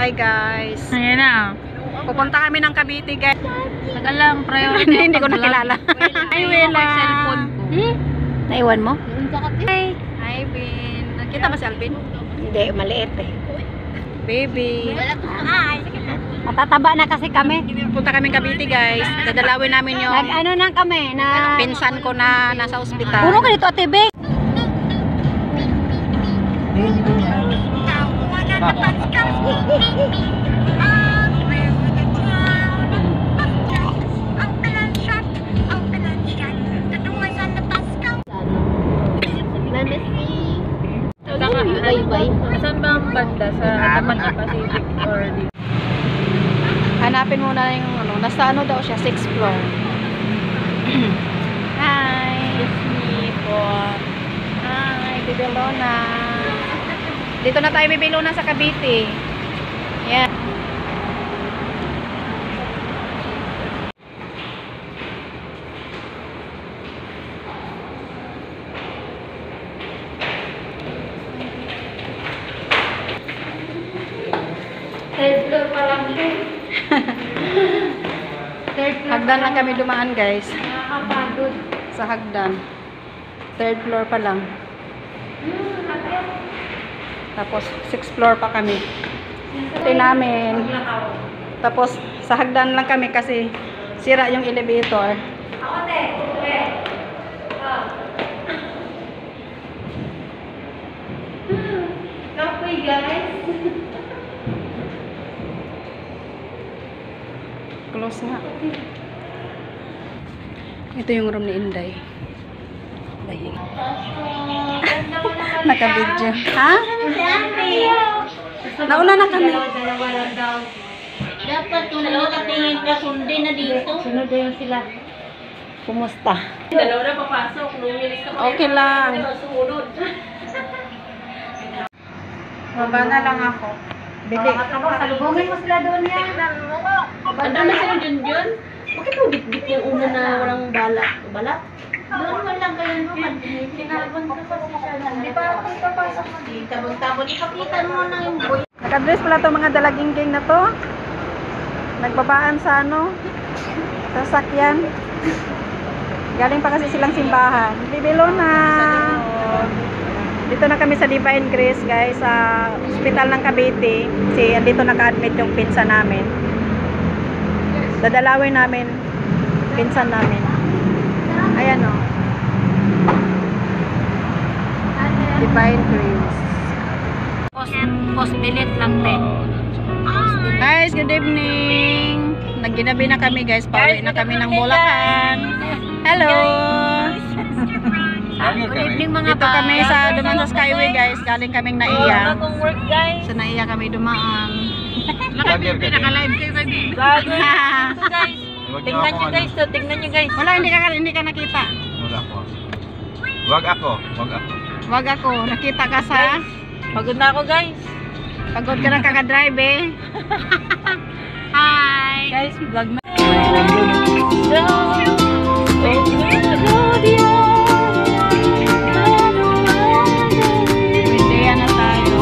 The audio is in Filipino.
Hi guys. Ayan na. Pupunta kami ng Cavite guys. Tagal lang, priority. Hindi ko nakilala. Hi Wela. Cellphone ko. Naiwan mo? Hi. Hi Bin. Nakita ba si Alvin? Hindi, maliit eh. Baby. Matataba na kasi kami. Punta kami Cavite guys. Dadalawin namin yung Nag-ano na kami na pinsan ko na nasa ospital. puro ka dito Ate Beng. Saan ba ang banda? Sa tapat ng Pacific or dito? Hanapin muna yung ano. Nasa ano daw siya? 6th floor. Hi. It's me po. Hi, Bibilona. Dito na tayo Bibilona sa Cavite. Yan. Third floor pa lang siya. Hagdan lang kami dumaan guys. Nakakapagod. Sa hagdan. 3rd floor pa lang. Tapos 6th floor pa kami. Ito namin. Tapos sa hagdan lang kami kasi sira yung elevator. Kapoy guys. Close nga. Ito yung room ni Inday. Naka-video. Ha? Nauna na kami. Dapat kung nakatingin ka kundi na dito. Sunod na yung sila. Kumusta? Dalawa na papasok. Okay lang. Baba na lang ako. Bibi. Salubungin mo sila doon yan. Ano na sila Junjun? Bakit mo bit-bit yung una na walang balak? Balak? Doon mo lang kayo naman. Tinabon ka kasi siya. Hindi pa ako papasok mo dito. Tabon-tabon. Ikapitan mo na yung boy. Nakadress pala itong mga dalaging-ging na to. Nagbabaan sa ano? Sa sakyan. Galing pa kasi silang simbahan. Bibilona. Dito na kami sa Divine Grace guys. Sa hospital ng Cavite. Kasi dito naka-admit yung pinsan namin. Dadalawin namin. Pinsan namin. Ayan o. Divine Grace. Post-delete lang din. Guys, good evening. Nagginabi na kami guys. Pauwi na kami ng Bulacan. Hello. Good evening mga Dito kami sa dumaan sa Skyway guys. Galing kaming Naiya. Bagong work guys. Sa Naiya kami dumaan. Nakalive kayo kami. Bago ito guys. Tingnan nyo guys. So, tingnan nyo guys. Wala, hindi ka nakita. Wag ako. Wag ako. Wag ako. Nakita ka sa... Pagod na ako guys. Pagod ka na kakadrive eh. Hi. Guys, vlog na. Hindi na tayo.